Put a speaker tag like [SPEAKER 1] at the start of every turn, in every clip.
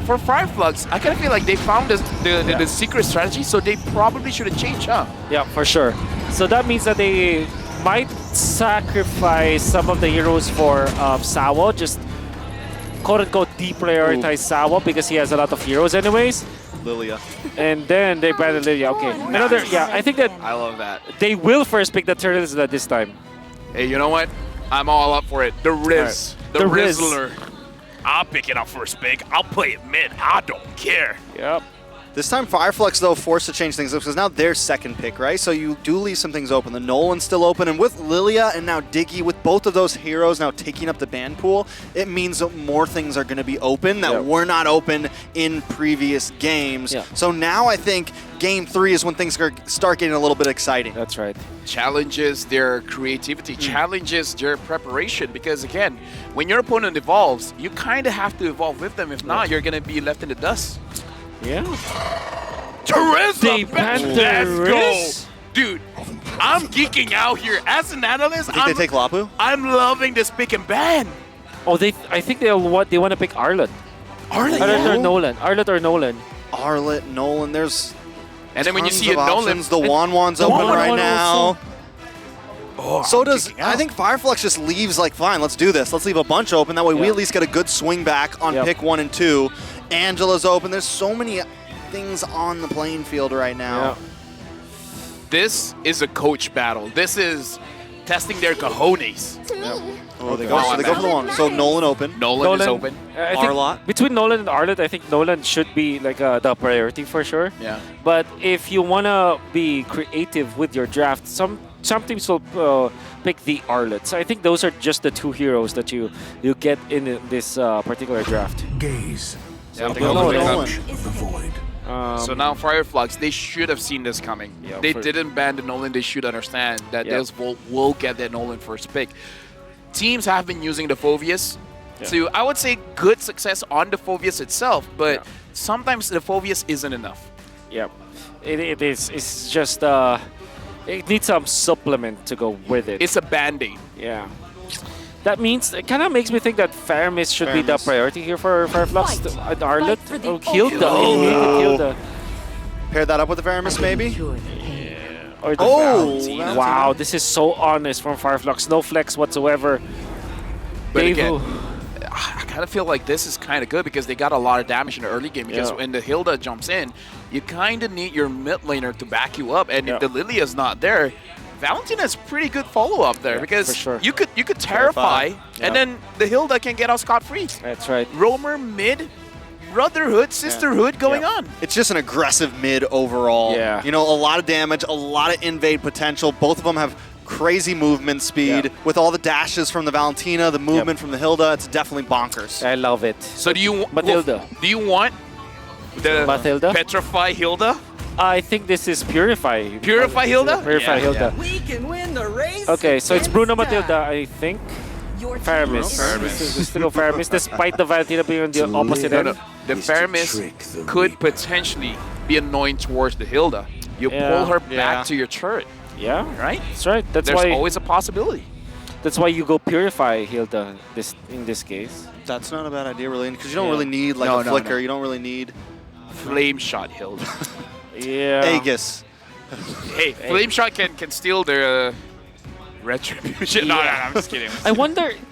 [SPEAKER 1] for Fireflux, I kind of feel like they found the secret strategy, so they probably should have changed, huh?
[SPEAKER 2] Yeah, for sure. So that means that they might sacrifice some of the heroes for Sawa, just quote-unquote deprioritize Sawa because he has a lot of heroes anyways.
[SPEAKER 3] Lilia.
[SPEAKER 2] And then they branded Lilia. Okay. Another, yeah, I think that
[SPEAKER 1] I love that.
[SPEAKER 2] they will first pick the Turtles this time.
[SPEAKER 1] Hey, you know what? I'm all up for it. The Riz.
[SPEAKER 2] Right.
[SPEAKER 1] The
[SPEAKER 2] The Riz.
[SPEAKER 1] Rizzler. I'll pick it up first pick. I'll play it mid. I don't care.
[SPEAKER 2] Yep.
[SPEAKER 3] This time Fireflux, though, forced to change things up because now they're second pick, right? So you do leave some things open. The Nolan's still open, and with Lilia and now Diggy, with both of those heroes now taking up the ban pool, it means that more things are going to be open that were not open in previous games.
[SPEAKER 2] Yeah.
[SPEAKER 3] So now I think Game 3 is when things start getting a little bit exciting.
[SPEAKER 2] That's right.
[SPEAKER 1] Challenges their creativity, challenges their preparation, because again, when your opponent evolves, you kind of have to evolve with them. If not, you're going to be left in the dust.
[SPEAKER 2] Yeah.
[SPEAKER 1] Teresa,
[SPEAKER 2] They banned
[SPEAKER 1] let's
[SPEAKER 2] the
[SPEAKER 1] go.
[SPEAKER 2] Riz?
[SPEAKER 1] Dude, I'm geeking out here. As an analyst,
[SPEAKER 3] You think they take Lapu?
[SPEAKER 1] I'm loving this pick and ban.
[SPEAKER 2] Oh, I think they want to pick Arlott.
[SPEAKER 1] Arlott,
[SPEAKER 2] Arlott or Nolan. Arlott or Nolan.
[SPEAKER 3] Arlott, Nolan, there's
[SPEAKER 1] And then when you
[SPEAKER 3] tons
[SPEAKER 1] see a
[SPEAKER 3] of
[SPEAKER 1] Nolan,
[SPEAKER 3] options. The Wan's open
[SPEAKER 2] Wan
[SPEAKER 3] right
[SPEAKER 2] Wan
[SPEAKER 3] now.
[SPEAKER 2] also.
[SPEAKER 1] oh,
[SPEAKER 3] So
[SPEAKER 1] I'm
[SPEAKER 3] does,
[SPEAKER 1] geeking out.
[SPEAKER 3] I think Fireflux just leaves like, fine, let's do this. Let's leave a bunch open. That way we
[SPEAKER 2] Yeah.
[SPEAKER 3] at least get a good swing back on pick 1 and 2. Angela's open. There's so many things on the playing field right now.
[SPEAKER 1] This is a coach battle. This is testing their cojones.
[SPEAKER 3] Oh, they go for the one. So Nolan open.
[SPEAKER 1] Nolan is open.
[SPEAKER 2] I think
[SPEAKER 3] Arlott.
[SPEAKER 2] between Nolan and Arlott, I think Nolan should be like the priority for sure.
[SPEAKER 1] Yeah.
[SPEAKER 2] But if you wanna be creative with your draft, some teams will pick the Arlott. So I think those are just the two heroes that you get in this particular draft.
[SPEAKER 4] Gaze.
[SPEAKER 1] Yeah,
[SPEAKER 3] Go
[SPEAKER 2] Nolan.
[SPEAKER 3] Nolan.
[SPEAKER 4] Of the void.
[SPEAKER 1] So now Fireflux, they should have seen this coming.
[SPEAKER 2] Yeah,
[SPEAKER 1] They
[SPEAKER 2] for-
[SPEAKER 1] didn't ban the Nolan. They should understand that
[SPEAKER 2] Yeah.
[SPEAKER 1] those will get that Nolan first pick. Teams have been using the Phoveus to, I would say, good success on the Phoveus itself, but sometimes the Phoveus isn't enough.
[SPEAKER 2] Yeah, it is. It's just it needs some supplement to go with it.
[SPEAKER 1] It's a band-aid.
[SPEAKER 2] Yeah. That means it kind of makes me think that Faramis should be the
[SPEAKER 3] Faramis.
[SPEAKER 2] priority here for Fireflux. And Arlott.
[SPEAKER 5] for the
[SPEAKER 2] Oh, Hilda.
[SPEAKER 1] ultimate.
[SPEAKER 2] Maybe Hilda.
[SPEAKER 3] Pair that up with the Faramis, maybe?
[SPEAKER 2] Or the
[SPEAKER 3] Oh,
[SPEAKER 2] wow, this is so honest from Fireflux. No flex whatsoever.
[SPEAKER 1] But
[SPEAKER 2] DEVU.
[SPEAKER 1] again, I kind of feel like this is kind of good because they got a lot of damage in the early game. Because
[SPEAKER 2] Yeah.
[SPEAKER 1] when the Hilda jumps in, you kind of need your mid laner to back you up. And
[SPEAKER 2] Yeah.
[SPEAKER 1] if the Lilia's not there, Valentina has pretty good follow-up there
[SPEAKER 2] Yeah,
[SPEAKER 1] because
[SPEAKER 2] for sure.
[SPEAKER 1] you could terrify,
[SPEAKER 2] Yeah.
[SPEAKER 1] and then the Hilda can get out scot-free.
[SPEAKER 2] That's right.
[SPEAKER 1] Roamer mid, brotherhood, sisterhood going
[SPEAKER 2] Yeah.
[SPEAKER 1] on.
[SPEAKER 3] It's just an aggressive mid overall.
[SPEAKER 2] Yeah.
[SPEAKER 3] You know, a lot of damage, a lot of invade potential. Both of them have crazy movement speed.
[SPEAKER 2] Yeah.
[SPEAKER 3] With all the dashes from the Valentina, the movement from the Hilda, it's definitely bonkers.
[SPEAKER 2] I love it.
[SPEAKER 1] So do you
[SPEAKER 2] Matilda.
[SPEAKER 1] Do you want the
[SPEAKER 2] Matilda?
[SPEAKER 1] Petrify Hilda?
[SPEAKER 2] I think this is Purify.
[SPEAKER 1] Purify Hilda?
[SPEAKER 2] Purify
[SPEAKER 1] Yeah,
[SPEAKER 2] Hilda.
[SPEAKER 6] We can win the race.
[SPEAKER 2] Okay, so it's Bruno
[SPEAKER 6] against
[SPEAKER 2] Matilda, I think.
[SPEAKER 5] Your
[SPEAKER 2] Faramis.
[SPEAKER 1] Faramis.
[SPEAKER 2] This is still Faramis, despite the Valentina being on the opposite
[SPEAKER 1] No,
[SPEAKER 2] end.
[SPEAKER 1] no. The
[SPEAKER 4] Is to
[SPEAKER 1] Faramis
[SPEAKER 4] trick the
[SPEAKER 1] could
[SPEAKER 4] reaper.
[SPEAKER 1] potentially be annoying towards the Hilda. You
[SPEAKER 2] Yeah.
[SPEAKER 1] pull her
[SPEAKER 3] Yeah.
[SPEAKER 1] back to your turret,
[SPEAKER 2] Yeah,
[SPEAKER 1] right?
[SPEAKER 2] that's right. That's
[SPEAKER 1] There's
[SPEAKER 2] why.
[SPEAKER 1] always a possibility.
[SPEAKER 2] That's why you go Purify Hilda. In this case.
[SPEAKER 3] That's not a bad idea, really, because you don't
[SPEAKER 2] Yeah.
[SPEAKER 3] really need like
[SPEAKER 1] No,
[SPEAKER 3] a
[SPEAKER 1] no,
[SPEAKER 3] flicker.
[SPEAKER 1] no.
[SPEAKER 3] You don't really need
[SPEAKER 1] Flame shot Hilda.
[SPEAKER 2] Yeah.
[SPEAKER 3] Aegis.
[SPEAKER 1] Hey, flame shot can steal their retribution. No, no, no, I'm just kidding.
[SPEAKER 2] I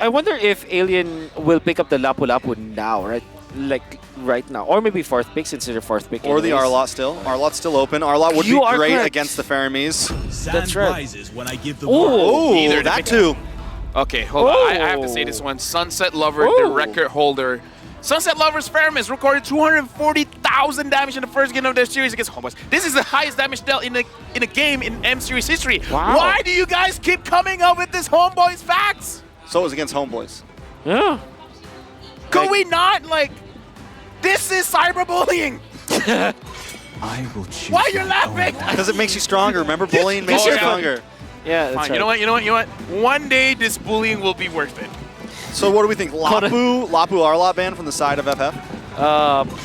[SPEAKER 2] wonder if Alien will pick up the Lapu Lapu now, right? Like right now, or maybe fourth pick since they're fourth pick.
[SPEAKER 3] Or the
[SPEAKER 2] anyways.
[SPEAKER 3] Arlott still. Arlott's still open. Arlott would
[SPEAKER 2] You
[SPEAKER 3] be
[SPEAKER 2] are
[SPEAKER 3] great
[SPEAKER 2] correct.
[SPEAKER 3] against the Faramis.
[SPEAKER 2] That's right.
[SPEAKER 4] rises when I give the
[SPEAKER 2] Oh,
[SPEAKER 3] Oh,
[SPEAKER 1] Either
[SPEAKER 3] that
[SPEAKER 1] the-
[SPEAKER 3] too.
[SPEAKER 1] Okay, hold on. I have to say this one. Sunset Lover, the
[SPEAKER 2] Oh.
[SPEAKER 1] record holder. Sunset Lover's Faramis recorded 240,000 damage in the first game of their series against Homeboys. This is the highest damage dealt in a game in M Series history.
[SPEAKER 2] Wow.
[SPEAKER 1] Why do you guys keep coming up with this Homeboys facts?
[SPEAKER 3] So it was against Homeboys.
[SPEAKER 2] Yeah.
[SPEAKER 1] Could we not, like, this is cyberbullying.
[SPEAKER 4] I will choose.
[SPEAKER 1] Why you're laughing?
[SPEAKER 3] Because it makes you stronger. Remember, bullying makes
[SPEAKER 1] Oh,
[SPEAKER 3] you
[SPEAKER 1] yeah.
[SPEAKER 3] stronger.
[SPEAKER 2] Yeah. That's
[SPEAKER 1] Fine,
[SPEAKER 2] right.
[SPEAKER 1] you know what? One day this bullying will be worth it.
[SPEAKER 3] So what do we think? Lapu Arlott ban from the side of FF?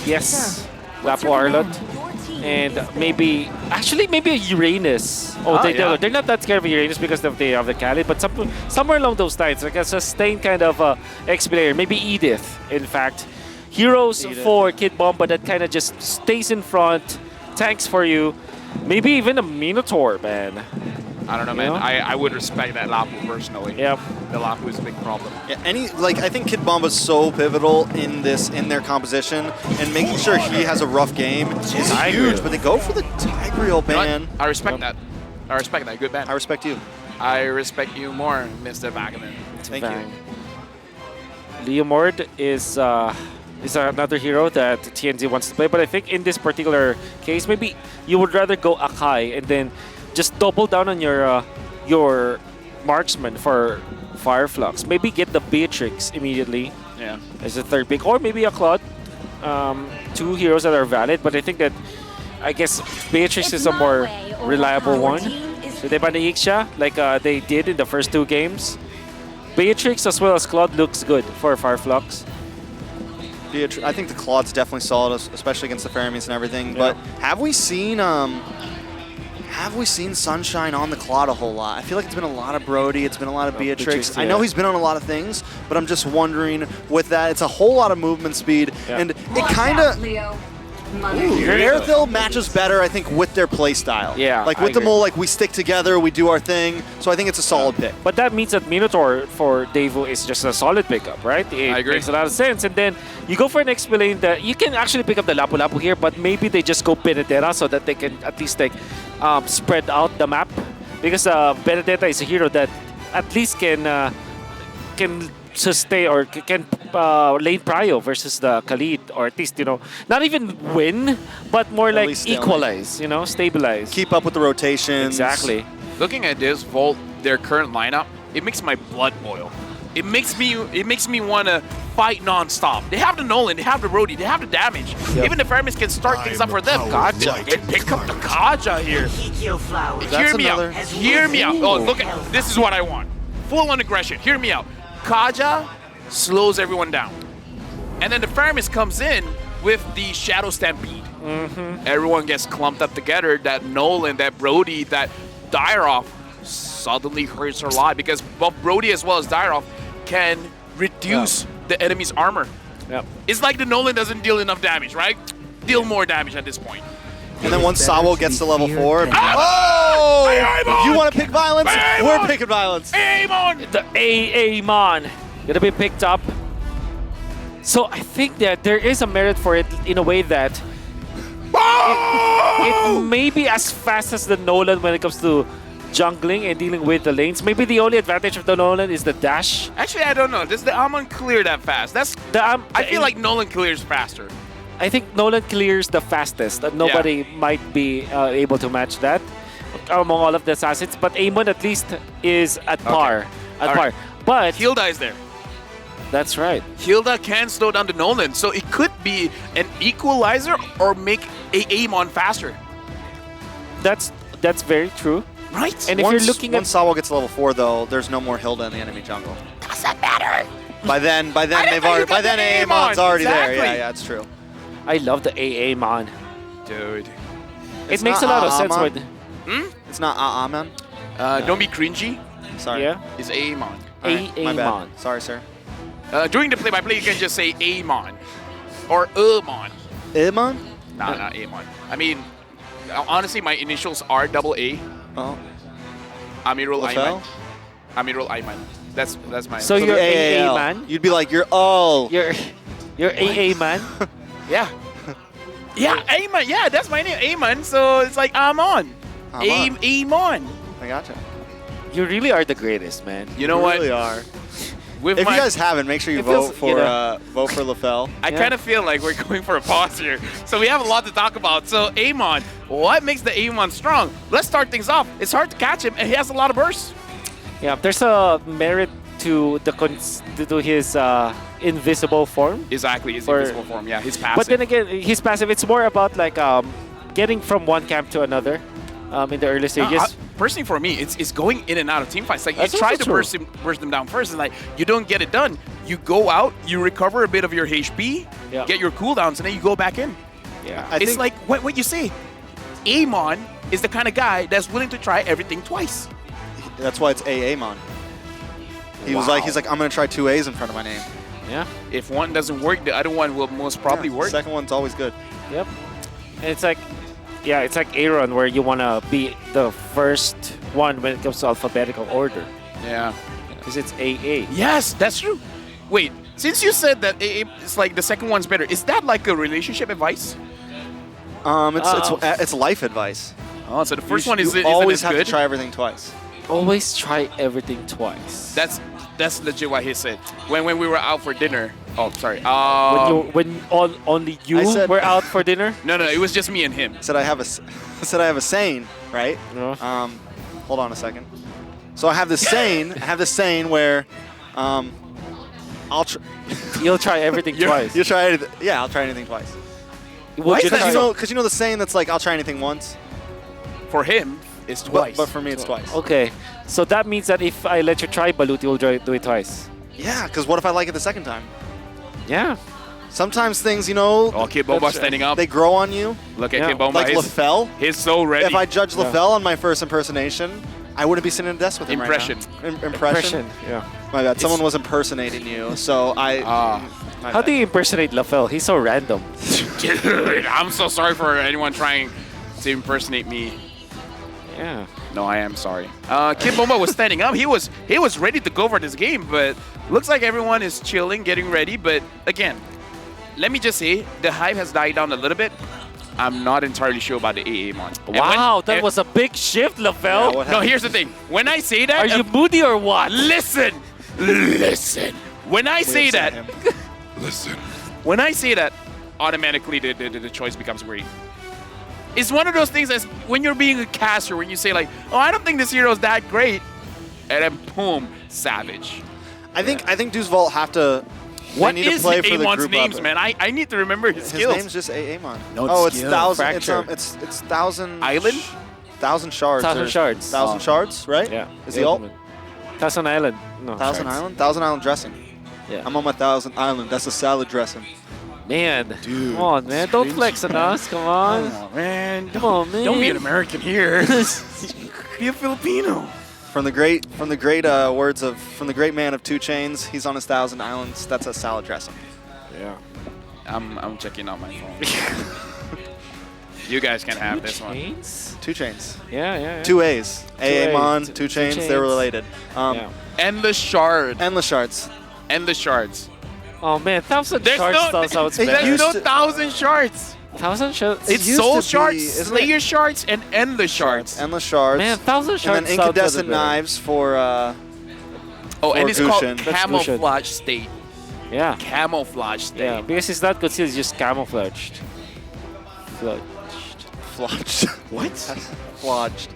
[SPEAKER 2] Yes. Lapu Arlott.
[SPEAKER 5] Your team
[SPEAKER 2] And
[SPEAKER 5] is
[SPEAKER 2] maybe a Uranus. Oh,
[SPEAKER 1] yeah.
[SPEAKER 2] they're not that scared of Uranus because they have the Khalid, but somewhere along those lines, like a sustained kind of X player. Maybe Edith, in fact. heroes for Kid Bomba that kind of just stays in front, tanks for you. Maybe even a Minotaur, man.
[SPEAKER 1] I don't know, man. I would respect that Lapu personally.
[SPEAKER 2] Yep.
[SPEAKER 1] The Lapu is a big problem.
[SPEAKER 3] Yeah, I think Kid Bomba's so pivotal in their composition, and making sure he has a rough game is huge. But they go for the Tigreal ban.
[SPEAKER 1] I respect that. I respect that. Good ban.
[SPEAKER 3] I respect you.
[SPEAKER 1] I respect you more, Mr. Vagaman.
[SPEAKER 3] Thank you.
[SPEAKER 2] Leomord is another hero that TNZ wants to play, but I think in this particular case, maybe you would rather go Akai and then just double down on your marksman for Fireflux. Maybe get the Beatrix immediately as a third pick, or maybe a Claude. Two heroes that are valid, but I think that Beatrix is a more reliable one. So they ban the Ixia like they did in the first 2 games. Beatrix as well as Claude looks good for Fireflux.
[SPEAKER 3] I think the Claude's definitely solid, especially against the Faramis and everything.
[SPEAKER 2] Yeah.
[SPEAKER 3] But have we seen Sunshine on the Claude a whole lot? I feel like it's been a lot of Brody, it's been a lot of Beatrix. I know he's been on a lot of things, but I'm just wondering with that, it's a whole lot of movement speed, and it kind of... Airthil matches better, I think, with their play style.
[SPEAKER 2] Yeah,
[SPEAKER 3] like with the mole, like we stick together, we do our thing. So I think it's a solid pick.
[SPEAKER 2] But that means that Minotaur for DEVU is just a solid pickup, right? It
[SPEAKER 1] I agree.
[SPEAKER 2] makes a lot of sense. And then you go for an X-Lane that you can actually pick up the Lapu Lapu here, but maybe they just go Benedetta so that they can at least like spread out the map. Because Benedetta is a hero that at least can sustain or can lane prio versus the Khalid, or at least, not even win, but more like equalize, stabilize.
[SPEAKER 3] Keep up with the rotations.
[SPEAKER 2] Exactly.
[SPEAKER 1] Looking at this Volt, their current lineup, it makes my blood boil. It makes me want to fight non-stop. They have the Nolan, they have the Brody, they have the damage. Even the Faramis can start things up for them. Kaja, pick up the Kaja here. Hear me out. Hear me out. Oh, look at this is what I want. Full on aggression. Hear me out. Kaja slows everyone down. And then the Faramis comes in with the Shadow Stampede. Everyone gets clumped up together. That Nolan, that Brody, that Dairoff suddenly hurts a lot because both Brody as well as Dairoff can reduce the enemy's armor.
[SPEAKER 2] Yep.
[SPEAKER 1] It's like the Nolan doesn't deal enough damage, right? Deal more damage at this point.
[SPEAKER 3] And then once Sawo gets to level 4, you want to pick violence? We're picking violence.
[SPEAKER 1] Amon!
[SPEAKER 2] The AA-Mon gonna be picked up. So I think that there is a merit for it in a way that it may be as fast as the Nolan when it comes to jungling and dealing with the lanes. Maybe the only advantage of the Nolan is the dash.
[SPEAKER 1] Actually, I don't know. Does the Amon clear that fast? I feel like Nolan clears faster.
[SPEAKER 2] I think Nolan clears the fastest. Nobody might be able to match that among all of the assassins. But Amon at least is at par.
[SPEAKER 1] Right.
[SPEAKER 2] But
[SPEAKER 1] Hilda is there.
[SPEAKER 2] That's right.
[SPEAKER 1] Hilda can slow down the Nolan, so it could be an equalizer or make Amon faster.
[SPEAKER 2] That's very true.
[SPEAKER 1] Right?
[SPEAKER 2] And if you're looking
[SPEAKER 3] once Sawo gets to level 4, though, there's no more Hilda in the enemy jungle.
[SPEAKER 1] Does that matter?
[SPEAKER 3] By then, Amon's already there. Yeah, it's true.
[SPEAKER 2] I love the AA-Mon.
[SPEAKER 1] Dude.
[SPEAKER 2] It makes a lot of sense with...
[SPEAKER 3] It's not Amon?
[SPEAKER 1] Don't be cringy.
[SPEAKER 3] Sorry.
[SPEAKER 2] Yeah.
[SPEAKER 1] It's Amon.
[SPEAKER 3] Right, my bad.
[SPEAKER 2] AA-Mon.
[SPEAKER 3] Sorry, sir.
[SPEAKER 1] During the play-by-play, you can just say Amon. Or Amon.
[SPEAKER 3] Amon?
[SPEAKER 1] Nah, not Amon. I mean, honestly, my initials are double A.
[SPEAKER 3] Oh.
[SPEAKER 1] Amirul
[SPEAKER 3] Lafel?
[SPEAKER 1] Ayman. Amirul Ayman. That's my...
[SPEAKER 2] So you're
[SPEAKER 3] the AAL.
[SPEAKER 2] AA-Man?
[SPEAKER 3] You'd be like, you're
[SPEAKER 2] You're AA-Man?
[SPEAKER 1] Yeah. Yeah, Amon. Yeah, that's my name, Amon. So it's like Amon. Amon.
[SPEAKER 3] I gotcha.
[SPEAKER 2] You really are the greatest, man.
[SPEAKER 1] You know what?
[SPEAKER 3] really are.
[SPEAKER 1] With
[SPEAKER 3] If
[SPEAKER 1] my,
[SPEAKER 3] you guys haven't, make sure you vote for Lafel.
[SPEAKER 1] I kind of feel like we're going for a pause here. So we have a lot to talk about. So Amon, what makes the Amon strong? Let's start things off. It's hard to catch him, and he has a lot of bursts.
[SPEAKER 2] Yeah, there's a merit to his invisible form.
[SPEAKER 1] Exactly, his invisible form. Yeah, his passive.
[SPEAKER 2] But then again, his passive, it's more about like getting from one camp to another in the early stages.
[SPEAKER 1] Personally, for me, it's going in and out of team fights. Like,
[SPEAKER 2] That's
[SPEAKER 1] you try
[SPEAKER 2] also
[SPEAKER 1] to burst them down first, and like you don't get it done. You go out, you recover a bit of your HP, get your cooldowns, and then you go back in.
[SPEAKER 2] Yeah,
[SPEAKER 1] It's like what you say. Amon is the kind of guy that's willing to try everything twice.
[SPEAKER 3] That's why it's AAMon. He's like, I'm gonna try 2 A's in front of my name.
[SPEAKER 2] Yeah.
[SPEAKER 1] If one doesn't work, the other one will most probably
[SPEAKER 3] Yeah,
[SPEAKER 1] work.
[SPEAKER 3] Second one's always good.
[SPEAKER 2] Yep. And it's like, yeah, it's like Aaron where you want to be the first one when it comes to alphabetical order.
[SPEAKER 1] Yeah.
[SPEAKER 2] Because it's AA.
[SPEAKER 1] Yes, that's true. Wait, since you said that it's like the second one's better, is that like a relationship advice?
[SPEAKER 3] It's life advice.
[SPEAKER 1] Oh, so the first one
[SPEAKER 3] You
[SPEAKER 1] isn't
[SPEAKER 3] always
[SPEAKER 1] as
[SPEAKER 3] have
[SPEAKER 1] good?
[SPEAKER 3] to try everything twice.
[SPEAKER 2] Always try everything twice.
[SPEAKER 1] That's legit what he said. When we were out for dinner. Oh, sorry.
[SPEAKER 2] when only you
[SPEAKER 3] I said-
[SPEAKER 2] were out for dinner?
[SPEAKER 1] No, it was just me and him.
[SPEAKER 3] I said I have a saying, right?
[SPEAKER 2] No.
[SPEAKER 3] Hold on a second. So I have this saying. I have this saying where,
[SPEAKER 2] You'll try everything twice.
[SPEAKER 3] you try it. Yeah, I'll try anything twice.
[SPEAKER 2] Would you try-
[SPEAKER 3] Because you know the saying that's like I'll try anything once,
[SPEAKER 1] For him, it's twice.
[SPEAKER 3] but for me it's twice.
[SPEAKER 2] Okay, so that means that if I let you try Balut, you'll do it twice.
[SPEAKER 3] Yeah, because what if I like it the second time?
[SPEAKER 2] Yeah.
[SPEAKER 3] Sometimes things, you know,
[SPEAKER 1] Oh, Kid Bomba standing up.
[SPEAKER 3] they grow on you.
[SPEAKER 1] Look at
[SPEAKER 2] Yeah.
[SPEAKER 1] Kid Bomba.
[SPEAKER 3] Like LaFell.
[SPEAKER 1] He's so ready.
[SPEAKER 3] If I judge
[SPEAKER 2] Yeah.
[SPEAKER 3] LaFell on my first impersonation, I wouldn't be sitting at a desk with him
[SPEAKER 1] Impression.
[SPEAKER 3] right now. Impression.
[SPEAKER 2] Yeah.
[SPEAKER 3] My bad. Someone was impersonating you, so I. my
[SPEAKER 2] How
[SPEAKER 3] bad.
[SPEAKER 2] do you impersonate LaFell? He's so random.
[SPEAKER 1] Dude, I'm so sorry for anyone trying to impersonate me.
[SPEAKER 2] Yeah.
[SPEAKER 1] No, I am sorry. Kid Bomba was standing up. He was ready to go for this game, but looks like everyone is chilling, getting ready. But again, let me just say, the hype has died down a little bit. I'm not entirely sure about the AA mon. And
[SPEAKER 2] Wow, that
[SPEAKER 1] and-
[SPEAKER 2] was a big shift,
[SPEAKER 3] Yeah,
[SPEAKER 2] LaFell.
[SPEAKER 3] what
[SPEAKER 1] No,
[SPEAKER 3] happened?
[SPEAKER 1] here's the thing. When I say that,
[SPEAKER 2] Are you moody or what?
[SPEAKER 1] listen. When I say
[SPEAKER 3] upset
[SPEAKER 1] that,
[SPEAKER 3] him.
[SPEAKER 1] when I say that, automatically the choice becomes great. It's one of those things as when you're being a caster, when you say like, oh, I don't think this hero is that great, and then boom, savage.
[SPEAKER 3] I think Deuce Vault have to.
[SPEAKER 1] What
[SPEAKER 3] they need
[SPEAKER 1] is
[SPEAKER 3] to play for the
[SPEAKER 1] Amon's
[SPEAKER 3] group
[SPEAKER 1] names,
[SPEAKER 3] up.
[SPEAKER 1] man? I need to remember his
[SPEAKER 3] His
[SPEAKER 1] skills.
[SPEAKER 3] name's just Amon.
[SPEAKER 1] No, it's
[SPEAKER 3] oh, it's
[SPEAKER 1] skill.
[SPEAKER 3] 1,000.
[SPEAKER 2] Fracture.
[SPEAKER 3] It's 1,000.
[SPEAKER 1] Island?
[SPEAKER 3] 1,000 shards.
[SPEAKER 2] 1,000 shards.
[SPEAKER 3] 1,000
[SPEAKER 2] Oh.
[SPEAKER 3] shards, right?
[SPEAKER 2] Yeah.
[SPEAKER 3] Is he alt?
[SPEAKER 2] Thousand Island. No.
[SPEAKER 3] 1,000
[SPEAKER 2] shards.
[SPEAKER 3] Island? 1,000 Island dressing.
[SPEAKER 2] Yeah.
[SPEAKER 3] I'm on my 1,000 Island. That's a salad dressing.
[SPEAKER 2] Man.
[SPEAKER 1] Dude,
[SPEAKER 2] Come on, man. Don't
[SPEAKER 1] strange.
[SPEAKER 2] flex on us. Come on.
[SPEAKER 1] Come on, man.
[SPEAKER 2] Come on, man.
[SPEAKER 1] Don't be an American here. Be a Filipino.
[SPEAKER 3] From the great words of from the great man of 2 Chains, he's on his 1,000 Islands. That's a salad dressing.
[SPEAKER 2] Yeah.
[SPEAKER 1] I'm checking out my phone. You guys can have this one.
[SPEAKER 2] Chains?
[SPEAKER 3] 2 Chains.
[SPEAKER 2] Yeah.
[SPEAKER 3] 2 A's. Amon, 2
[SPEAKER 2] Two
[SPEAKER 3] Chains. They're
[SPEAKER 2] Chains.
[SPEAKER 3] related.
[SPEAKER 2] Yeah.
[SPEAKER 1] Endless shard.
[SPEAKER 3] Endless shards.
[SPEAKER 1] Endless shards.
[SPEAKER 2] Oh man, 1,000
[SPEAKER 1] There's
[SPEAKER 2] shards
[SPEAKER 1] no,
[SPEAKER 2] sounds
[SPEAKER 3] It
[SPEAKER 2] better.
[SPEAKER 1] there's no
[SPEAKER 3] used to-
[SPEAKER 1] 1,000 shards.
[SPEAKER 2] 1,000 shards?
[SPEAKER 1] It's
[SPEAKER 3] used
[SPEAKER 1] soul
[SPEAKER 3] to be,
[SPEAKER 1] shards,
[SPEAKER 3] isn't
[SPEAKER 1] slayer
[SPEAKER 3] it?
[SPEAKER 1] shards, and endless shards.
[SPEAKER 3] Endless shards.
[SPEAKER 2] Man, 1,000 shards
[SPEAKER 3] and then
[SPEAKER 2] sounds
[SPEAKER 3] incandescent
[SPEAKER 2] better.
[SPEAKER 3] knives for
[SPEAKER 1] Oh, and
[SPEAKER 3] Or
[SPEAKER 1] it's called
[SPEAKER 3] Gushin.
[SPEAKER 2] That's
[SPEAKER 1] camouflage state.
[SPEAKER 2] Yeah.
[SPEAKER 1] Camouflage state.
[SPEAKER 2] Yeah, because it's not concealed, it's just camouflaged. Fludged.
[SPEAKER 3] flodged.
[SPEAKER 1] What?
[SPEAKER 3] Flodged.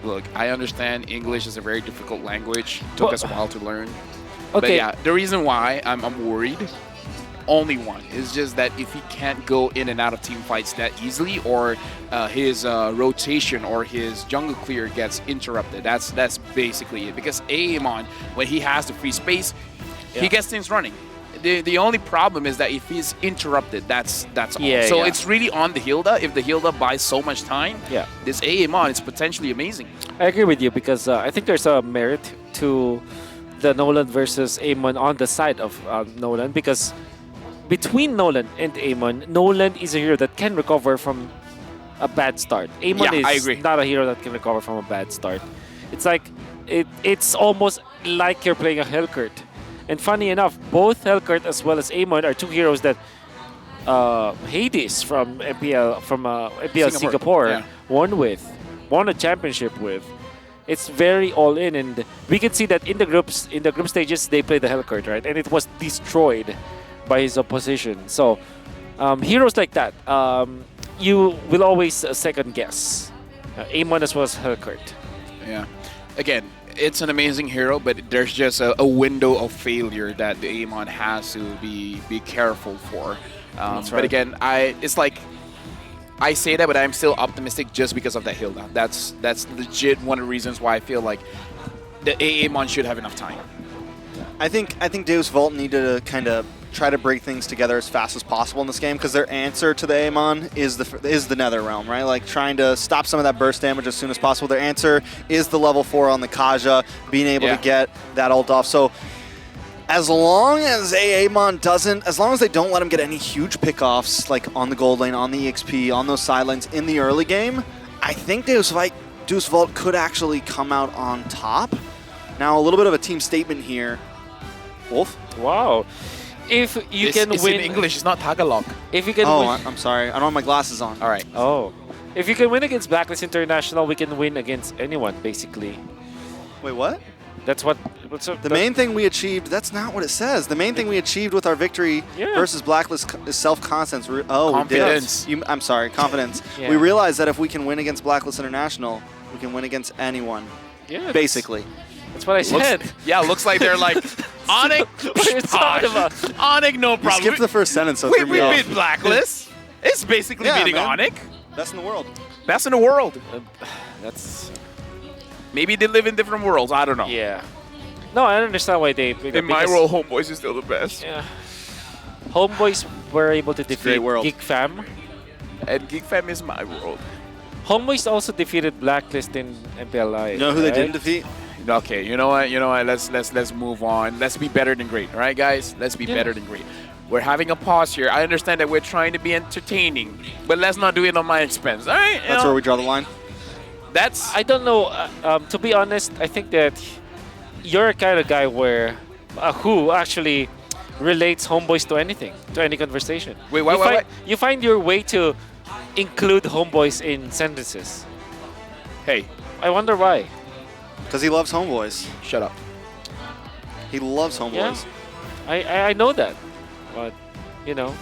[SPEAKER 1] Look, I understand English is a very difficult language. Took
[SPEAKER 2] Well-
[SPEAKER 1] us a while to learn. But
[SPEAKER 2] Okay.
[SPEAKER 1] yeah, the reason why I'm worried, only one, is just that if he can't go in and out of team fights that easily, or his rotation or his jungle clear gets interrupted. That's basically it. Because Aemon, when he has the free space,
[SPEAKER 2] Yeah.
[SPEAKER 1] he gets things running. The only problem is that if he's interrupted, that's all.
[SPEAKER 2] Yeah,
[SPEAKER 1] So
[SPEAKER 2] yeah.
[SPEAKER 1] it's really on the Hilda. If the Hilda buys so much time,
[SPEAKER 2] Yeah.
[SPEAKER 1] this Aemon is potentially amazing.
[SPEAKER 2] I agree with you because I think there's a merit to the Nolan versus Amon on the side of Nolan because between Nolan and Amon, Nolan is a hero that can recover from a bad start. Amon
[SPEAKER 1] Yeah, I
[SPEAKER 2] is
[SPEAKER 1] agree.
[SPEAKER 2] not a hero that can recover from a bad start. It's like it's almost like you're playing a Hellcurt. And funny enough, both Hellcurt as well as Amon are two heroes that Hades from MPL Singapore
[SPEAKER 1] yeah.
[SPEAKER 2] won a championship with. It's very all in, and we can see that in the group stages they played the Hellcurt, right? And it was destroyed by his opposition. So heroes like that, you will always second guess. Amon as well as Hellcurt.
[SPEAKER 1] Yeah. Again, it's an amazing hero, but there's just a window of failure that the Amon has to be careful for.
[SPEAKER 2] That's
[SPEAKER 1] But
[SPEAKER 2] right.
[SPEAKER 1] again, it's like I say that, but I'm still optimistic just because of that Hilda. That's legit one of the reasons why I feel like the Amon should have enough time.
[SPEAKER 3] I think Deus Vult needed to kind of try to break things together as fast as possible in this game because their answer to the Amon is the Nether Realm, right? Like trying to stop some of that burst damage as soon as possible. Their answer is the level 4 on the Kaja, being able
[SPEAKER 1] Yeah.
[SPEAKER 3] to get that ult off. So As long as AAMon doesn't, as long as they don't let him get any huge pickoffs, like on the gold lane, on the EXP, on those side lanes in the early game, I think Deus Vult could actually come out on top. Now, a little bit of a team statement here. Wolf?
[SPEAKER 2] Wow. If you can
[SPEAKER 1] it's
[SPEAKER 2] win
[SPEAKER 1] in English, it's not Tagalog.
[SPEAKER 2] If you can
[SPEAKER 3] Oh,
[SPEAKER 2] win,
[SPEAKER 3] I'm sorry. I don't have my glasses on.
[SPEAKER 1] All right.
[SPEAKER 2] oh, if you can win against Blacklist International, we can win against anyone basically.
[SPEAKER 3] Wait, what?
[SPEAKER 2] That's what. What's up?
[SPEAKER 3] The main thing we achieved, that's not what it says. The main thing we achieved with our victory
[SPEAKER 2] Yeah.
[SPEAKER 3] versus Blacklist is self-confidence.
[SPEAKER 1] Confidence.
[SPEAKER 3] We did. I'm sorry, confidence.
[SPEAKER 2] Yeah.
[SPEAKER 3] We realized that if we can win against Blacklist International, we can win against anyone,
[SPEAKER 2] Yeah,
[SPEAKER 3] basically.
[SPEAKER 2] That's what I said.
[SPEAKER 1] Looks like they're like, Onyx,
[SPEAKER 2] What are you talking about?
[SPEAKER 1] Onyx, no
[SPEAKER 3] You
[SPEAKER 1] problem.
[SPEAKER 3] skipped the first sentence, so it
[SPEAKER 1] we
[SPEAKER 3] threw me off.
[SPEAKER 1] beat Blacklist. It's basically
[SPEAKER 3] Yeah,
[SPEAKER 1] beating
[SPEAKER 3] man.
[SPEAKER 1] Onyx.
[SPEAKER 3] Best in the world.
[SPEAKER 1] Best in the world.
[SPEAKER 2] That's
[SPEAKER 1] Maybe they live in different worlds. I don't know.
[SPEAKER 2] yeah. No, I understand why they.
[SPEAKER 1] In my
[SPEAKER 2] because-
[SPEAKER 1] world, Homeboys is still the best.
[SPEAKER 2] Yeah. Homeboys were able to defeat
[SPEAKER 3] great world.
[SPEAKER 2] Geek Fam.
[SPEAKER 1] And Geek Fam is my world.
[SPEAKER 2] Homeboys also defeated Blacklist in MPLI.
[SPEAKER 3] You know who they
[SPEAKER 2] right?
[SPEAKER 3] didn't defeat?
[SPEAKER 1] Okay, you know what? Let's move on. Let's be better than great, all right, guys? Let's be
[SPEAKER 2] Yeah.
[SPEAKER 1] better than great. We're having a pause here. I understand that we're trying to be entertaining, but let's not do it on my expense, all right?
[SPEAKER 3] That's where we draw the line.
[SPEAKER 1] That's
[SPEAKER 2] I don't know. To be honest, I think that you're a kind of guy where who actually relates Homeboys to anything, to any conversation.
[SPEAKER 1] Wait, why-
[SPEAKER 2] you
[SPEAKER 1] why-
[SPEAKER 2] find,
[SPEAKER 1] why?
[SPEAKER 2] You find your way to include Homeboys in sentences.
[SPEAKER 1] hey,
[SPEAKER 2] I wonder why.
[SPEAKER 3] Because he loves Homeboys.
[SPEAKER 1] shut up.
[SPEAKER 3] He loves Homeboys.
[SPEAKER 2] I know that, but you know,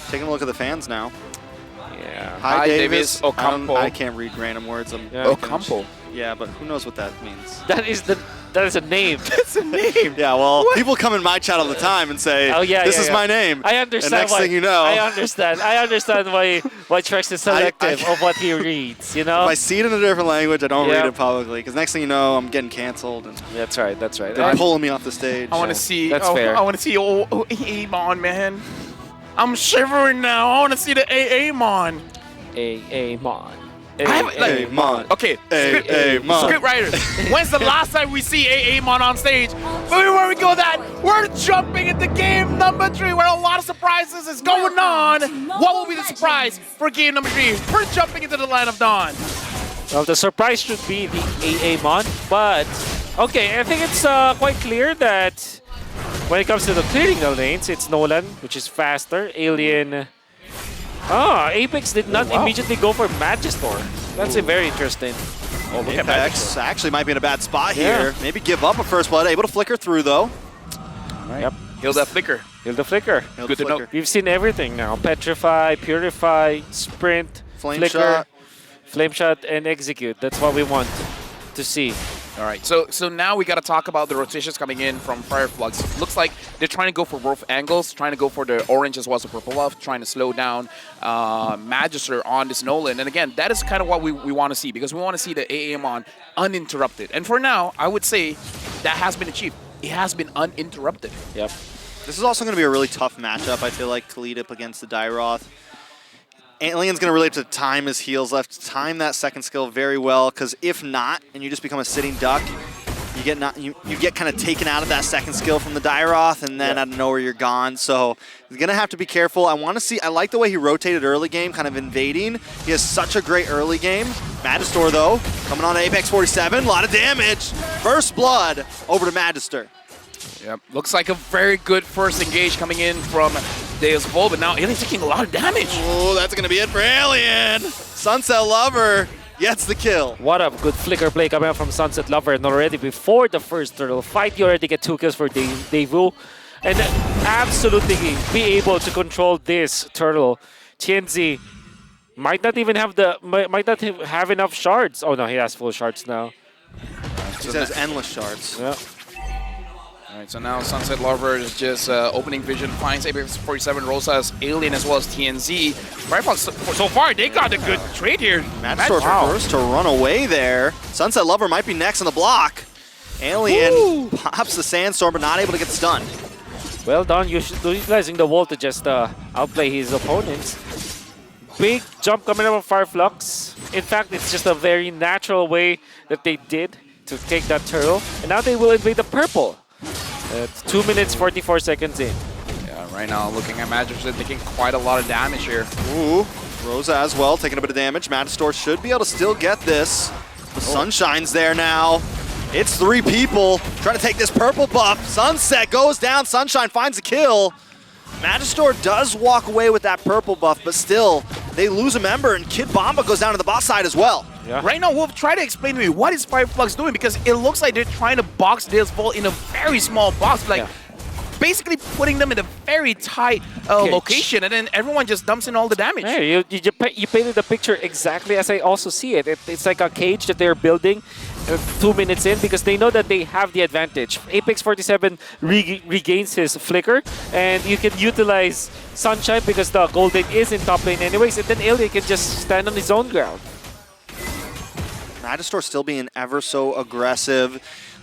[SPEAKER 3] Taking a look at the fans now.
[SPEAKER 2] yeah.
[SPEAKER 3] Hi,
[SPEAKER 1] Davis
[SPEAKER 3] Davis.
[SPEAKER 1] Ocampo.
[SPEAKER 3] I can't read random words.
[SPEAKER 2] Yeah.
[SPEAKER 1] Ocampo.
[SPEAKER 3] Yeah, but who knows what that means?
[SPEAKER 2] That is a name.
[SPEAKER 1] That's a name.
[SPEAKER 3] Yeah, well, people come in my chat all the time and say,
[SPEAKER 2] Oh yeah,
[SPEAKER 3] this
[SPEAKER 2] yeah,
[SPEAKER 3] is
[SPEAKER 2] yeah.
[SPEAKER 3] my name.
[SPEAKER 2] I understand.
[SPEAKER 3] And next
[SPEAKER 2] why,
[SPEAKER 3] thing you know,
[SPEAKER 2] I understand. I understand why Trex is selective of what he reads. You know.
[SPEAKER 3] if I see it in a different language, I don't
[SPEAKER 2] Yeah.
[SPEAKER 3] read it publicly. Because next thing you know, I'm getting canceled and
[SPEAKER 2] That's right. That's right.
[SPEAKER 3] they're pulling me off the stage.
[SPEAKER 1] I want
[SPEAKER 2] Yeah,
[SPEAKER 1] to see.
[SPEAKER 2] that's fair.
[SPEAKER 1] I want to see Amon, man. I'm shivering now. I want to see the Amon.
[SPEAKER 2] Mon.
[SPEAKER 1] I have, like,
[SPEAKER 3] Hey, Mon.
[SPEAKER 1] Okay,
[SPEAKER 3] Hey, Mon.
[SPEAKER 1] script writers. When's the last time we see Amon on stage? But before we go that, we're jumping into game number 3 where a lot of surprises is going on. What will be the surprise for game number 3? We're jumping into the line of dawn.
[SPEAKER 2] Well, the surprise should be the Mon, but okay, I think it's quite clear that when it comes to the clearing the lanes, it's Nolan, which is faster. Alien. Apex did not
[SPEAKER 1] wow.
[SPEAKER 2] immediately go for Magistor. That's a very interesting.
[SPEAKER 1] Oh, look at
[SPEAKER 3] Apex actually might be in a bad spot
[SPEAKER 2] Yeah.
[SPEAKER 3] here. Maybe give up a first blood. Able to flicker through, though.
[SPEAKER 2] Yep.
[SPEAKER 1] Heal that flicker.
[SPEAKER 2] Kill the flicker.
[SPEAKER 3] Able
[SPEAKER 1] Good to know.
[SPEAKER 2] We've seen everything now. Petrify, Purify, Sprint,
[SPEAKER 3] Flame
[SPEAKER 2] Flicker,
[SPEAKER 3] shot.
[SPEAKER 2] Flame Shot, and Execute. That's what we want to see.
[SPEAKER 1] All right, so now we got to talk about the rotations coming in from Fireflux. Looks like they're trying to go for both angles, trying to go for the orange as well as the purple buff, trying to slow down Magister on this Nolan. And again, that is kind of what we want to see, because we want to see the AAM on uninterrupted. And for now, I would say that has been achieved. It has been uninterrupted.
[SPEAKER 2] Yep.
[SPEAKER 3] This is also going to be a really tough matchup, I feel like, Khalid up against the Dairoth. Alien's going to really have to time his heals left, time that second skill very well, because if not, and you just become a sitting duck, you get kind of taken out of that second skill from the Dairoth, and then out of nowhere you're gone. So he's going to have to be careful. I like the way he rotated early game, kind of invading. He has such a great early game. Magister, though, coming on to Apex 47, a lot of damage. First blood over to Magister.
[SPEAKER 1] Yep. Looks like a very good first engage coming in from Deus Vult, but now Alien's taking a lot of damage.
[SPEAKER 3] Oh, that's going to be it for Alien. Sunset Lover gets the kill.
[SPEAKER 2] What a good flicker play coming out from Sunset Lover, and already before the first turtle fight, you already get 2 kills for DEVU, and absolutely be able to control this turtle. TNZ might not even have have enough shards. Oh no, he has full shards now.
[SPEAKER 3] He says endless shards.
[SPEAKER 2] Yeah.
[SPEAKER 1] All right, so now Sunset Lover is just opening vision, finds Apex 47, rolls as Alien as well as TNZ. Fireflux, so far, they got a good trade here.
[SPEAKER 3] Magister first to run away there. Sunset Lover might be next on the block. Alien pops the Sandstorm, but not able to get stunned.
[SPEAKER 2] Well done, utilizing the wall to just outplay his opponents. Big jump coming out of Fireflux. In fact, it's just a very natural way that they did to take that turtle. And now they will invade the purple. It's 2 minutes, 44 seconds in.
[SPEAKER 1] Yeah, right now looking at Magistor taking quite a lot of damage here.
[SPEAKER 3] Ooh, Rosa as well, taking a bit of damage. Magistor should be able to still get this. The Sunshine's there now. It's 3 people trying to take this purple buff. Sunset goes down, Sunshine finds a kill. Magistor does walk away with that purple buff, but still, they lose a member, and Kid Bomba goes down to the bot side as well.
[SPEAKER 2] Yeah.
[SPEAKER 1] Right now, Wolf, try to explain to me, what is Fireflux doing? Because it looks like they're trying to box this Volt in a very small box, like basically putting them in a very tight location, and then everyone just dumps in all the damage.
[SPEAKER 2] Hey, you painted the picture exactly as I also see it. It's like a cage that they're building 2 minutes in because they know that they have the advantage. Apex 47 regains his flicker, and you can utilize Sunshine because the Golden is in top lane anyways, and then Alien can just stand on his own ground.
[SPEAKER 3] Magistor still being ever so aggressive.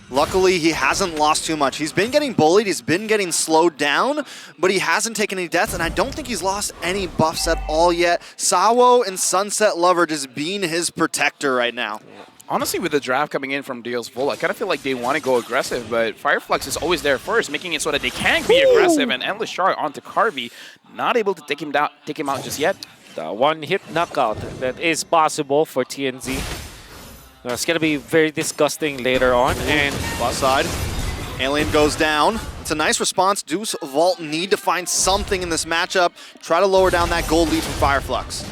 [SPEAKER 3] Luckily, he hasn't lost too much. He's been getting bullied, he's been getting slowed down, but he hasn't taken any deaths, and I don't think he's lost any buffs at all yet. Sawo and Sunset Lover just being his protector right now.
[SPEAKER 1] Honestly, with the draft coming in from Deals Full, I kind of feel like they want to go aggressive, but Fireflux is always there first, making it so that they can be aggressive, and Endless Shard onto Carvey, not able to take him out just yet.
[SPEAKER 2] The one-hit knockout that is possible for TNZ. It's going to be very disgusting later on. And
[SPEAKER 3] Bot side, Alien goes down. It's a nice response. Deuce Vault need to find something in this matchup. Try to lower down that gold lead from Fireflux.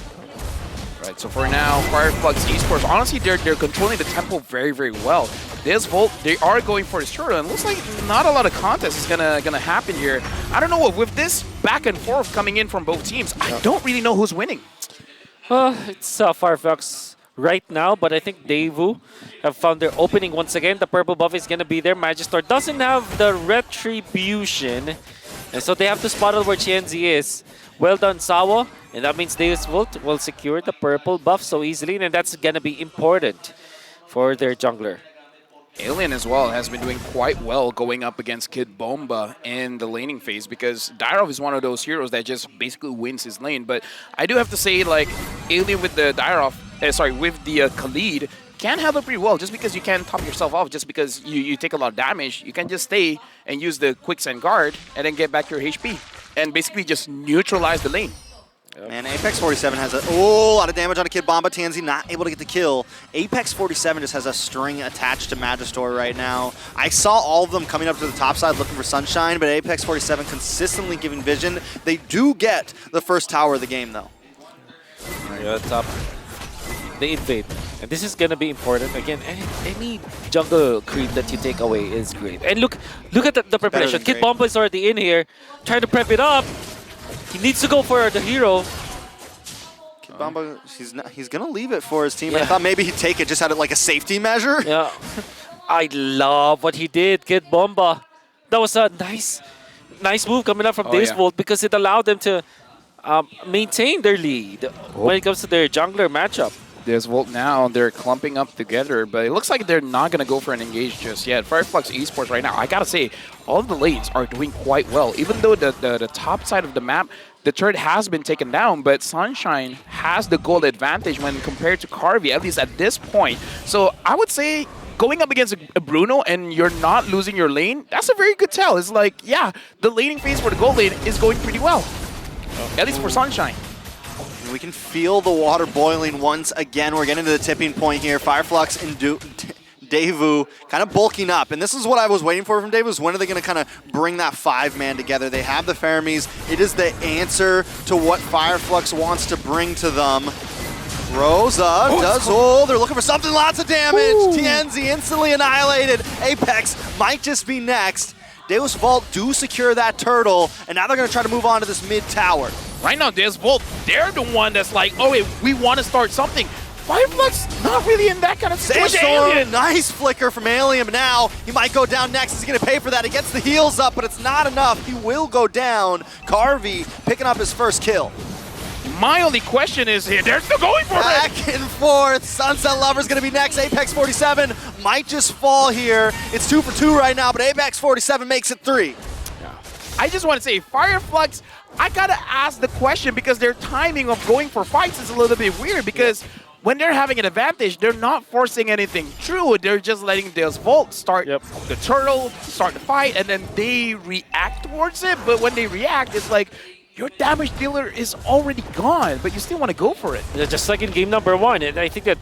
[SPEAKER 1] Right, so for now, Fireflux Esports, honestly, they're controlling the tempo very, very well. This Volt, they are going for his turtle, and it looks like not a lot of contest is gonna happen here. I don't know, with this back and forth coming in from both teams, I don't really know who's winning.
[SPEAKER 2] It's Fireflux right now, but I think DEVU have found their opening once again. The purple buff is going to be there. Magistor doesn't have the Retribution, and so they have to spot out where TNZ is. Well done, Sawa, and that means Deus Vult will secure the purple buff so easily, and that's going to be important for their jungler.
[SPEAKER 1] Alien as well has been doing quite well going up against Kid Bomba in the laning phase, because Dyrov is one of those heroes that just basically wins his lane. But I do have to say, like, Alien with the with the Khalid can handle pretty well, just because you can top yourself off, just because you take a lot of damage. You can just stay and use the Quicksand Guard and then get back your HP and basically just neutralize the lane.
[SPEAKER 3] And Apex 47 has a lot of damage on a Kid Bomba. TNZ not able to get the kill. Apex 47 just has a string attached to Magistor right now. I saw all of them coming up to the top side looking for Sunshine, but Apex 47 consistently giving vision. They do get the first tower of the game, though.
[SPEAKER 2] Yeah, top. They invade. And this is going to be important. Again, any jungle creep that you take away is great. And look at the preparation. Kid Bomba is already in here, trying to prep it up. He needs to go for the hero.
[SPEAKER 3] Kid Bomba, he's gonna leave it for his team. Yeah. I thought maybe he'd take it just out of like a safety measure.
[SPEAKER 2] Yeah, I love what he did, Kid Bomba. That was a nice move coming up from Deus Vult, because it allowed them to maintain their lead when it comes to their jungler matchup.
[SPEAKER 1] There's Volt now, they're clumping up together, but it looks like they're not going to go for an engage just yet. Fireflux Esports right now, I gotta say, all of the lanes are doing quite well. Even though the top side of the map, the turret has been taken down, but Sunshine has the gold advantage when compared to Carvey, at least at this point. So I would say, going up against a Bruno and you're not losing your lane, that's a very good tell. It's like, yeah, the laning phase for the gold lane is going pretty well, at least for Sunshine.
[SPEAKER 3] We can feel the water boiling once again. We're getting to the tipping point here. Fireflux and DEVU kind of bulking up. And this is what I was waiting for from DEVU, is when are they going to kind of bring that 5-man together? They have the Fermis. It is the answer to what Fireflux wants to bring to them. Rosa they're looking for something, lots of damage. TNZ instantly annihilated. Apex might just be next. Deus Vult do secure that turtle, and now they're going to try to move on to this mid tower.
[SPEAKER 1] Right now, Deus Vult, they're the one that's like, oh, wait, we want to start something. Fireflux not really in that kind of situation.
[SPEAKER 3] Nice flicker from Alien, but now he might go down next. He's going to pay for that. He gets the heals up, but it's not enough. He will go down. Carvey picking up his first kill.
[SPEAKER 1] My only question is here, they're still going for it.
[SPEAKER 3] Back and forth. Sunset Lover's going to be next. Apex 47 might just fall here. It's 2 for 2 right now, but Apex 47 makes it 3.
[SPEAKER 1] Yeah. I just want to say, Fireflux, I got to ask the question, because their timing of going for fights is a little bit weird, because when they're having an advantage, they're not forcing anything true. They're just letting Deus Volt start the turtle, start the fight, and then they react towards it. But when they react, it's like your damage dealer is already gone, but you still want to go for it.
[SPEAKER 2] Yeah, just like in game number 1, and I think that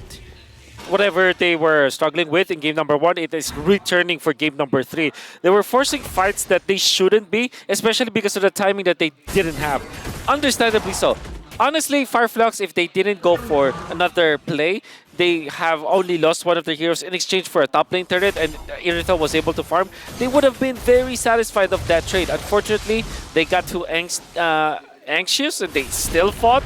[SPEAKER 2] whatever they were struggling with in game number 1, it is returning for game number 3. They were forcing fights that they shouldn't be, especially because of the timing that they didn't have. Understandably so. Honestly, Fireflux, if they didn't go for another play, they have only lost one of their heroes in exchange for a top lane turret, and Irithel was able to farm. They would have been very satisfied of that trade. Unfortunately, they got too anxious and they still fought.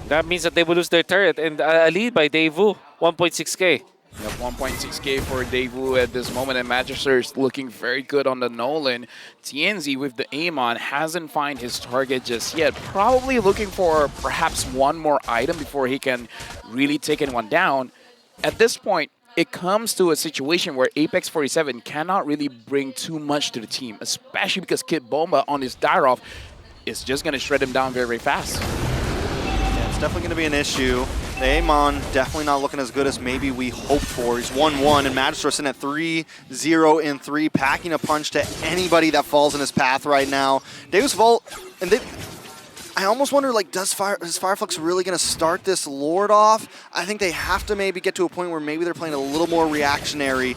[SPEAKER 2] That means that they will lose their turret, and a lead by DEVU, 1.6k.
[SPEAKER 1] Yep, 1.6k for DEVU at this moment, and Magister is looking very good on the Nolan. TNZ with the aim on hasn't found his target just yet. Probably looking for perhaps one more item before he can really take anyone down. At this point, it comes to a situation where Apex 47 cannot really bring too much to the team, especially because Kid Bomba on his Dyrov is just going to shred him down very, very fast.
[SPEAKER 3] Yeah, it's definitely going to be an issue. The Amon definitely not looking as good as maybe we hoped for. He's 1-1, and Magister sitting at 3-0-3, packing a punch to anybody that falls in his path right now. Deus Volt, and I almost wonder, like, is Fireflux really going to start this Lord off? I think they have to maybe get to a point where maybe they're playing a little more reactionary.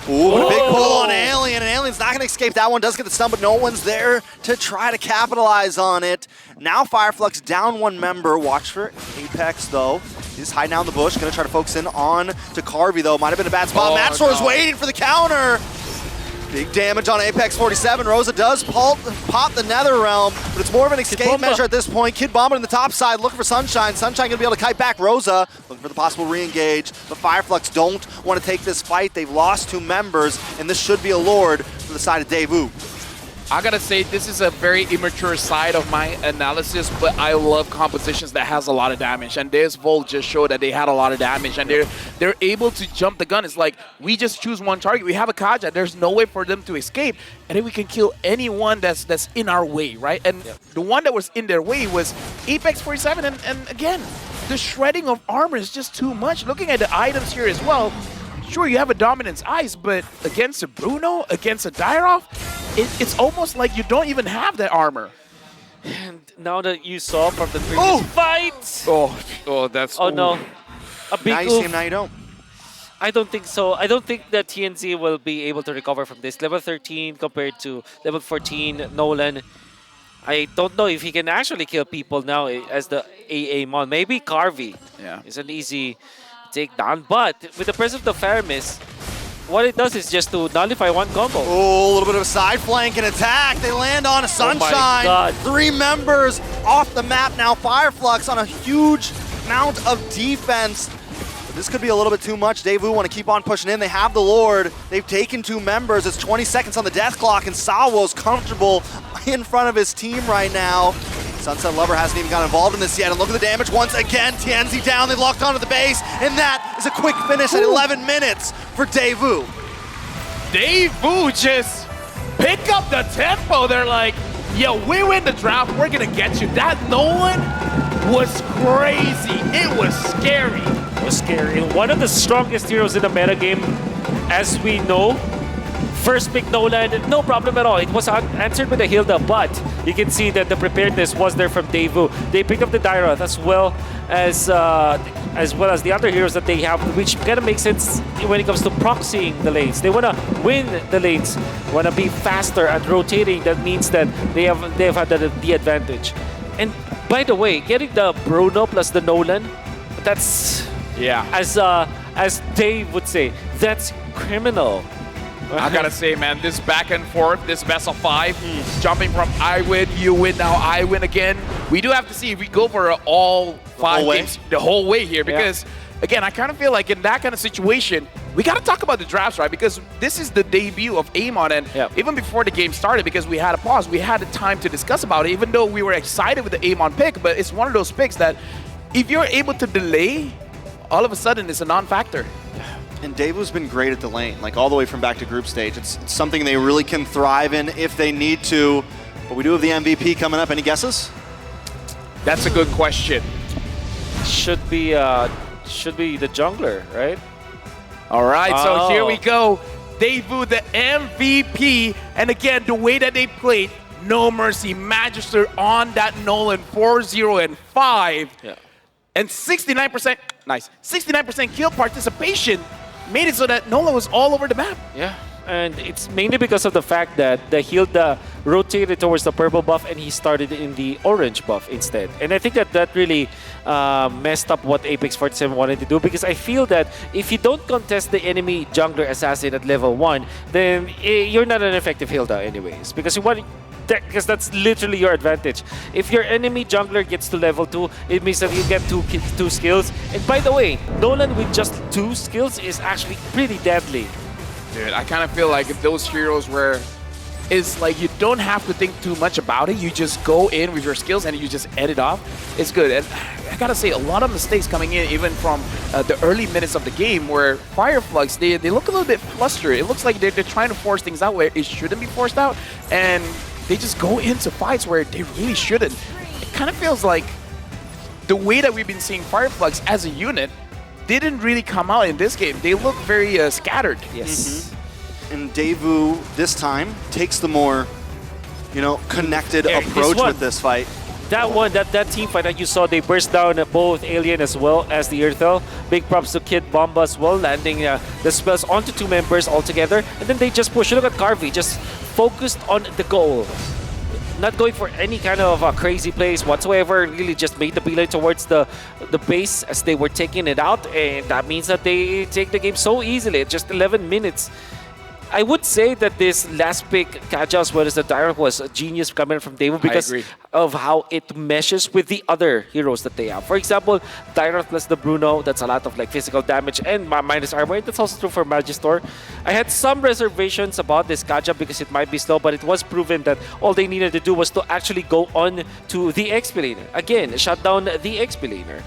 [SPEAKER 3] Ooh, what a big pull on Alien, and Alien's not going to escape that one. Does get the stun, but no one's there to try to capitalize on it. Now Fireflux down one member. Watch for Apex, though. He's hiding out in the bush. Going to try to focus in on to Carvey, though. Might have been a bad spot. Matchor is waiting for the counter. Big damage on Apex 47. Rosa does pop the Nether Realm, but it's more of an escape measure at this point. Kid Bomba in the top side, looking for Sunshine. Sunshine gonna be able to kite back Rosa, looking for the possible re-engage. But Fireflux don't want to take this fight. They've lost 2 members, and this should be a Lord for the side of DEVU.
[SPEAKER 1] I gotta say, this is a very immature side of my analysis, but I love compositions that has a lot of damage. And this Volt just showed that they had a lot of damage, and they're able to jump the gun. It's like, we just choose one target. We have a Kaja. There's no way for them to escape, and then we can kill anyone that's in our way, right? And the one that was in their way was Apex 47, and again, the shredding of armor is just too much. Looking at the items here as well, sure, you have a Dominance Ice, but against a Bruno, against a Dyrov, it's almost like you don't even have that armor.
[SPEAKER 2] And now that you saw from the previous fight...
[SPEAKER 1] Oh, that's...
[SPEAKER 2] Oh, no. A big
[SPEAKER 3] now you see him, now you don't.
[SPEAKER 2] I don't think so. I don't think that TNZ will be able to recover from this. Level 13 compared to level 14, Nolan. I don't know if he can actually kill people now as the AA Mon. Maybe Carvey is an easy takedown, but with the presence of Faramis, what it does is just to nullify one combo.
[SPEAKER 3] Oh, a little bit of a side flank and attack. They land on a Sunshine.
[SPEAKER 2] Oh my God.
[SPEAKER 3] 3 members off the map now. Fireflux on a huge amount of defense. But this could be a little bit too much. DEVU want to keep on pushing in. They have the Lord. They've taken 2 members. It's 20 seconds on the death clock, and Salwo's comfortable in front of his team right now. Sunset Lover hasn't even got involved in this yet, and look at the damage once again. TNZ down, they've locked onto the base, and that is a quick finish at 11 minutes for DEVU.
[SPEAKER 1] DEVU just pick up the tempo. They're like, yo, we win the draft, we're gonna get you. That Nolan was crazy. It was scary.
[SPEAKER 2] It was scary. One of the strongest heroes in the metagame, as we know. First pick Nolan, no problem at all. It was answered with a Hilda, but you can see that the preparedness was there from DEVU. They picked up the Dyroth as well as the other heroes that they have, which kind of makes sense when it comes to proxying the lanes. They want to win the lanes, want to be faster at rotating. That means that they've had the advantage. And by the way, getting the Bruno plus the Nolan, that's as Dave would say, that's criminal.
[SPEAKER 1] I gotta say, man, this back and forth, this best of 5, jumping from I win, you win, now I win again. We do have to see if we go for all 5 games the whole way here, because, again, I kind of feel like in that kind of situation, we gotta talk about the drafts, right? Because this is the debut of Amon, and even before the game started, because we had a pause, we had a time to discuss about it, even though we were excited with the Amon pick, but it's one of those picks that if you're able to delay, all of a sudden it's a non-factor.
[SPEAKER 3] And DEVU's been great at the lane, like all the way from back to group stage. It's something they really can thrive in if they need to. But we do have the MVP coming up. Any guesses?
[SPEAKER 1] That's a good question.
[SPEAKER 2] Should be should be the jungler, right?
[SPEAKER 1] All right, so here
[SPEAKER 2] Oh.
[SPEAKER 1] we go. DEVU, the MVP. And again, the way that they played, no mercy. Magister on that Nolan, 4-0 and 5.
[SPEAKER 2] Yeah.
[SPEAKER 1] And 69%, nice, 69% kill participation made it so that Nolan was all over the map.
[SPEAKER 2] Yeah, and it's mainly because of the fact that the Hilda rotated towards the purple buff and he started in the orange buff instead. And I think that really messed up what Apex 47 wanted to do, because I feel that if you don't contest the enemy jungler assassin at level 1, then you're not an effective Hilda anyways, because you want... Because that's literally your advantage. If your enemy jungler gets to level 2, it means that you get two skills. And by the way, Nolan with just 2 skills is actually pretty deadly.
[SPEAKER 1] Dude, I kind of feel like if those heroes where it's like you don't have to think too much about it, you just go in with your skills and you just edit off, it's good. And I gotta say, a lot of mistakes coming in even from the early minutes of the game where Fireflux, they look a little bit flustered. It looks like they're trying to force things out where it shouldn't be forced out, and they just go into fights where they really shouldn't. It kind of feels like the way that we've been seeing Fireflux as a unit didn't really come out in this game. They look very scattered.
[SPEAKER 2] Yes.
[SPEAKER 3] And DEVU this time takes the more, connected
[SPEAKER 2] Yeah,
[SPEAKER 3] approach
[SPEAKER 2] this one.
[SPEAKER 3] with this fight.
[SPEAKER 2] That one, that team fight that you saw, they burst down both Alien as well as the Earthel. Big props to Kid Bomba as well, landing the spells onto 2 members altogether. And then they just push. Look at Carvey, just focused on the goal. Not going for any kind of crazy plays whatsoever. Really just made the beeline towards the base as they were taking it out. And that means that they take the game so easily. Just 11 minutes. I would say that this last pick, Kaja as well as the Direct, was a genius coming from DEVU because of how it meshes with the other heroes that they have. For example, Direct plus the Bruno, that's a lot of physical damage and minus armor. And that's also true for Magister. I had some reservations about this Kaja because it might be slow, but it was proven that all they needed to do was to actually go on to the XP laner. Again, shut down the XP laner.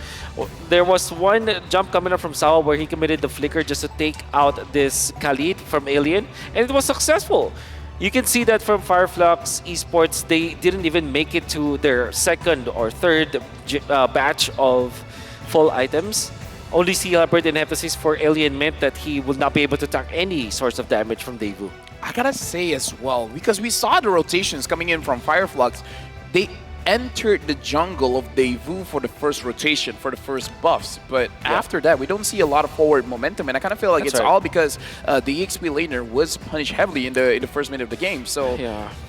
[SPEAKER 2] There was one jump coming up from Sawa where he committed the flicker just to take out this Khalid from Alien, and it was successful. You can see that from Fireflux Esports, they didn't even make it to their 2nd or 3rd batch of full items. Only C. Albert and emphasis for Alien meant that he will not be able to tank any source of damage from DEVU.
[SPEAKER 1] I gotta say as well, because we saw the rotations coming in from Fireflux, they entered the jungle of DEVU for the first rotation, for the first buffs. But after that, we don't see a lot of forward momentum, and I kind of feel like it's all because the EXP laner was punished heavily in the first minute of the game. So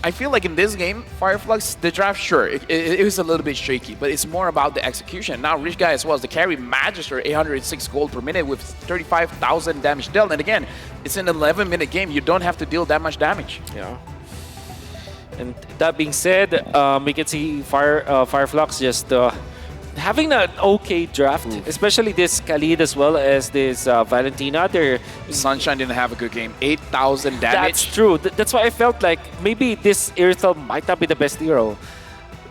[SPEAKER 1] I feel like in this game, Fireflux, the draft, sure, it was a little bit shaky, but it's more about the execution. Now, Rich Guy as well as the carry Magister, 806 gold per minute with 35,000 damage dealt. And again, it's an 11-minute game. You don't have to deal that much damage.
[SPEAKER 2] Yeah. And that being said, we can see Fireflux just having an okay draft, especially this Khalid as well as this Valentina.
[SPEAKER 1] Sunshine didn't have a good game. 8,000 damage.
[SPEAKER 2] That's true. That's why I felt like maybe this Earthel might not be the best hero.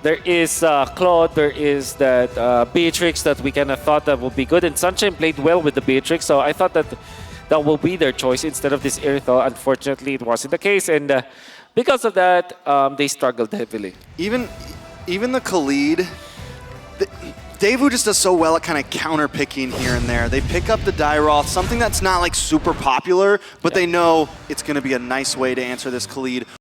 [SPEAKER 2] There is Claude, there is that Beatrix that we kind of thought that would be good, and Sunshine played well with the Beatrix, so I thought that that will be their choice instead of this Earthel. Unfortunately, it wasn't the case, and because of that, they struggled heavily.
[SPEAKER 3] Even the Khalid, DEVU just does so well at kind of counter-picking here and there. They pick up the Dyroth, something that's not super popular, but they know it's going to be a nice way to answer this Khalid.